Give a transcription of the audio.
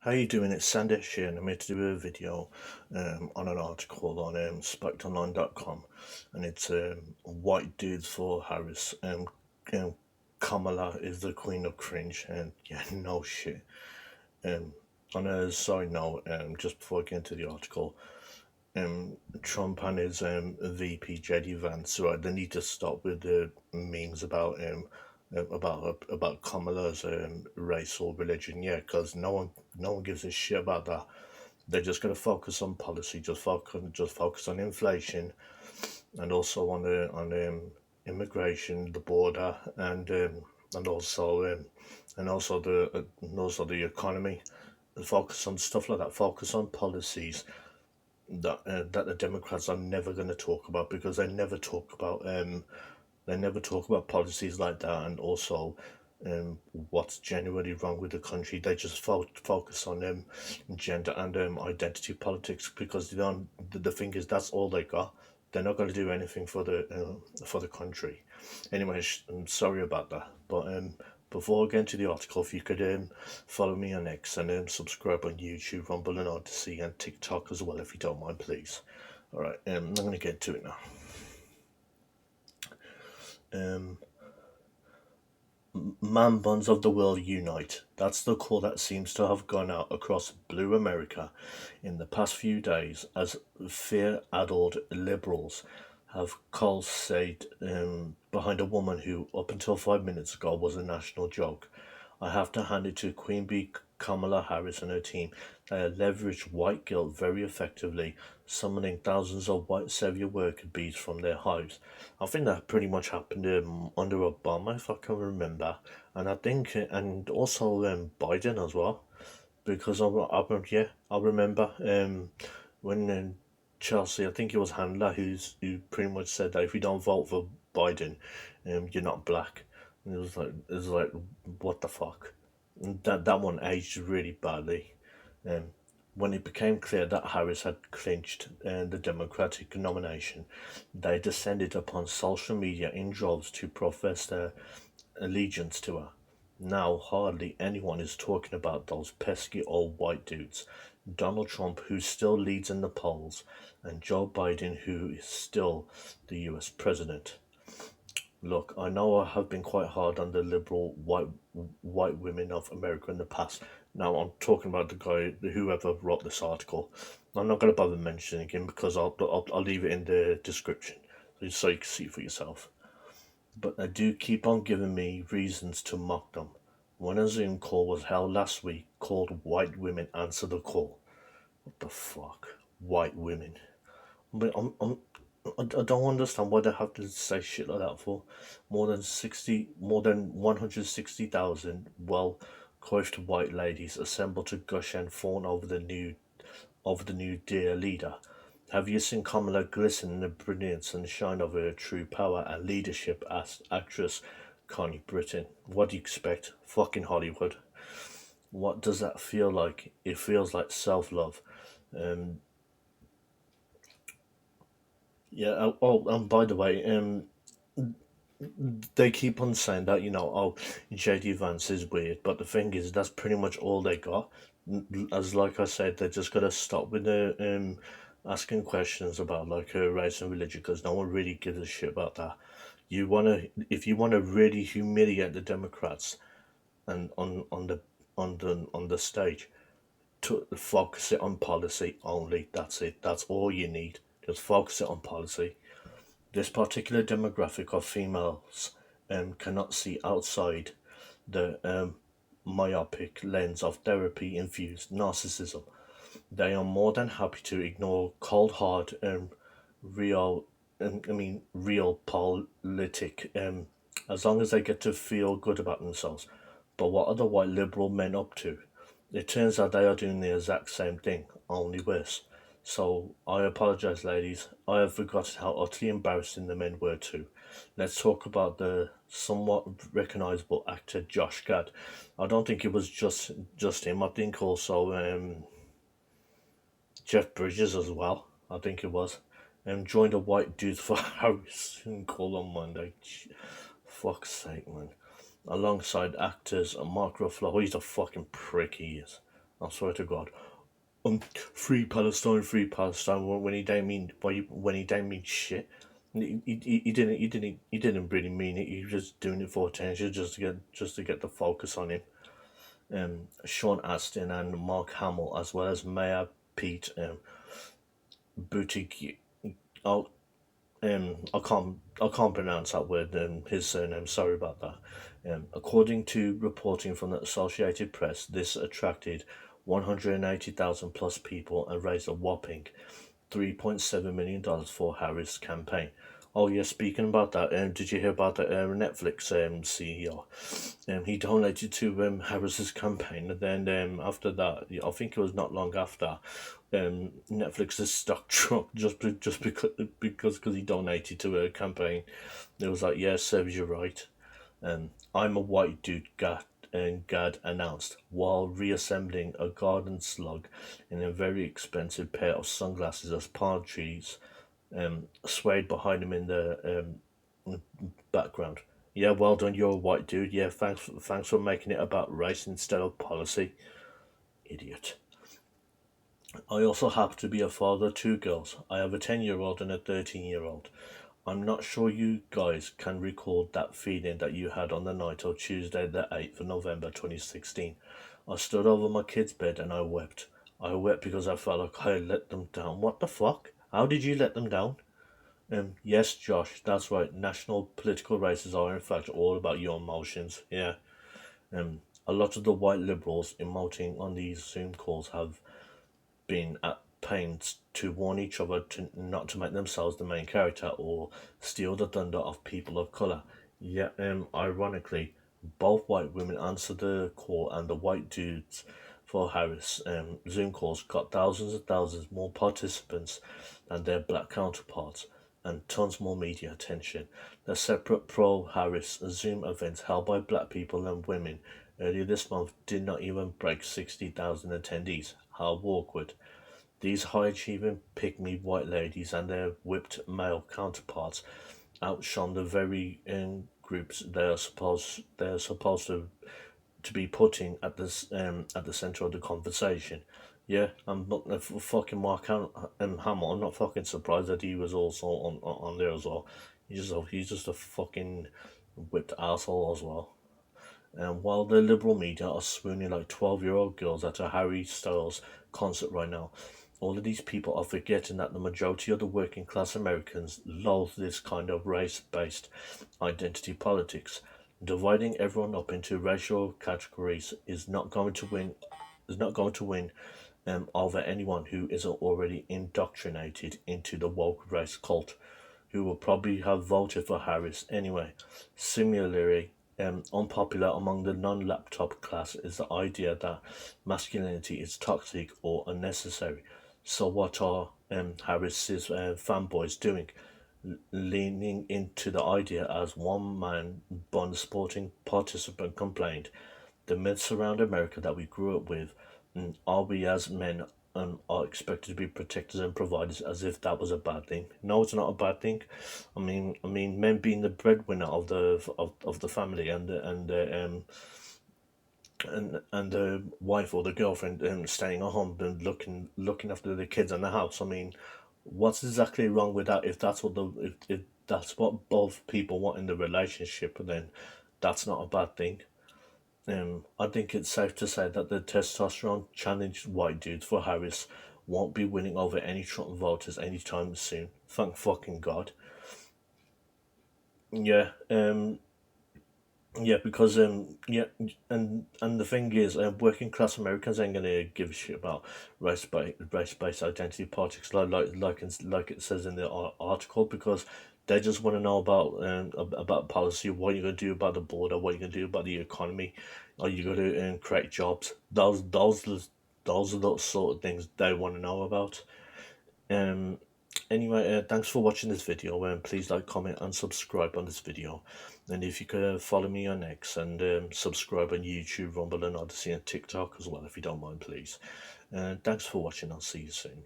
How you doing? It's Sandesh here, and I'm here to do a video on an article on SparkedOnline.com, and it's white dudes for Harris. Um, Kamala is the queen of cringe, and yeah, no shit. Um, on a side note, just before I get into the article, Trump and his VP JD Vance, right? They need to stop with the memes about Kamala's race or religion. Yeah, because no one gives a shit about that. They're just going to focus on policy, just focus on inflation, and also on immigration, the border, and also the economy. Focus on stuff like that. Focus on policies that the Democrats are never going to talk about because they never talk about policies like that, and also what's genuinely wrong with the country. They just focus on gender and identity politics because they don't. The thing is, that's all they got. They're not going to do anything for the country. Anyways, I'm sorry about that, but before I get into the article, if you could follow me on X and subscribe on YouTube, Rumble and Odyssey and TikTok as well, if you don't mind, please. All right, I'm going to get to it now. Um, Man buns of the world unite. That's the call that seems to have gone out across blue America in the past few days as fear-addled liberals have coalesced behind a woman who, up until 5 minutes ago, was a national joke. I have to hand it to Queen Bee Kamala Harris and her team. They have leveraged white guilt very effectively, summoning thousands of white savior worker bees from their hives. I think that pretty much happened under Obama, if I can remember, and I think, and also Biden as well, because I remember when Chelsea, I think it was Handler who pretty much said that if you don't vote for Biden, you're not black. And it was like what the fuck. And that one aged really badly. Um, when it became clear that Harris had clinched the Democratic nomination, they descended upon social media in droves to profess their allegiance to her. Now, hardly anyone is talking about those pesky old white dudes. Donald Trump, who still leads in the polls, and Joe Biden, who is still the US president. Look, I know I have been quite hard on the liberal white women of America in the past. Now I'm talking about the guy, whoever wrote this article. I'm not going to bother mentioning him because I'll leave it in the description so you can see for yourself. But they do keep on giving me reasons to mock them. When a Zoom call was held last week called White Women Answer the Call. What the fuck? White women. But I don't understand why they have to say shit like that for. More than 160,000 well coiffed white ladies assembled to gush and fawn over the new dear leader. Have you seen Kamala glisten in the brilliance and shine of her true power and leadership as actress Connie Britton? What do you expect? Fucking Hollywood. What does that feel like? It feels like self love. Um, yeah. And by the way, they keep on saying that oh, JD Vance is weird, but the thing is that's pretty much all they got. As like I said, they just gotta stop with the asking questions about like race and religion because no one really gives a shit about that. If you wanna really humiliate the Democrats and on the stage, to focus it on policy only. That's it. That's all you need. Just focus it on policy. This particular demographic of females cannot see outside the myopic lens of therapy infused narcissism. They are more than happy to ignore cold hard real real politic as long as they get to feel good about themselves. But what are the white liberal men up to? It turns out they are doing the exact same thing, only worse. So I apologize, ladies. I have forgotten how utterly embarrassing the men were too. Let's talk about the somewhat recognizable actor Josh Gad. I don't think it was just him. I think also Jeff Bridges as well. I think it was. Joined a white dude for Harris call on Monday. Fuck's sake, man. Alongside actors Mark Ruffalo. He's a fucking prick, he is. I swear to God. Free Palestine, free Palestine. When he don't mean when he don't mean shit. He didn't really mean it. He was just doing it for attention, just to get the focus on him. Sean Astin and Mark Hamill, as well as Mayor Pete Buttigieg. Oh, I can't pronounce that word. His surname. Sorry about that. According to reporting from the Associated Press, this attracted 180,000 plus people and raised a whopping $3.7 million for Harris' campaign. Oh yeah, speaking about that, did you hear about the Netflix CEO? He donated to Harris's campaign, and then after that, I think it was not long after, Netflix's stock dropped just because he donated to a campaign. It was like, yeah, serves you right. I'm a white dude, Gad announced while reassembling a garden slug in a very expensive pair of sunglasses as palm trees swayed behind him in the background. Yeah, well done, you're a white dude. Yeah, thanks for making it about race instead of policy, idiot. I also happen to be a father of two girls. I have a 10-year-old and a 13-year-old. I'm not sure you guys can recall that feeling that you had on the night of Tuesday, the 8th of November 2016. I stood over my kid's bed and I wept. I wept because I felt like I let them down. What the fuck? How did you let them down? Yes, Josh, that's right. National political races are in fact all about your emotions. Yeah. A lot of the white liberals emoting on these Zoom calls have been at pains to warn each other to not to make themselves the main character or steal the thunder of people of color. Yet, ironically, both white women answered the call, and the white dudes for Harris Zoom calls got thousands and thousands more participants than their black counterparts and tons more media attention. The separate pro Harris Zoom events held by black people and women earlier this month did not even break 60,000 attendees. How awkward. These high achieving pygmy white ladies and their whipped male counterparts outshone the very groups they are supposed to be putting at the center of the conversation. Yeah, I'm not fucking Hamill. I'm not fucking surprised that he was also on there as well. He's just a fucking whipped asshole as well. And while the liberal media are swooning like 12-year-old girls at a Harry Styles concert right now, all of these people are forgetting that the majority of the working class Americans loathe this kind of race based identity politics. Dividing everyone up into racial categories is not going to win over anyone who isn't already indoctrinated into the woke race cult, who will probably have voted for Harris anyway. Similarly, unpopular among the non laptop class is the idea that masculinity is toxic or unnecessary. So, what are Harris's fanboys doing? Leaning into the idea as one man, Bond sporting participant, complained. The myths around America that we grew up with, are we as men are expected to be protectors and providers as if that was a bad thing. No, it's not a bad thing. I mean, men being the breadwinner of the family and the wife or the girlfriend staying at home and looking after the kids and the house. I mean, what's exactly wrong with that? If that's what both people want in the relationship, then that's not a bad thing. I think it's safe to say that the testosterone challenged white dudes for Harris won't be winning over any Trump voters anytime soon. Thank fucking God. Yeah, yeah, because yeah, and the thing is, working class Americans ain't gonna give a shit about race based identity politics like it says in the article, because they just want to know about policy, what you're gonna do about the border, what you're gonna do about the economy, are you gonna create jobs? Those are the sort of things they want to know about. Um, Anyway, thanks for watching this video. Please like, comment, and subscribe on this video. And if you could follow me on X and subscribe on YouTube, Rumble, and Odyssey, and TikTok as well, if you don't mind, please. Thanks for watching. I'll see you soon.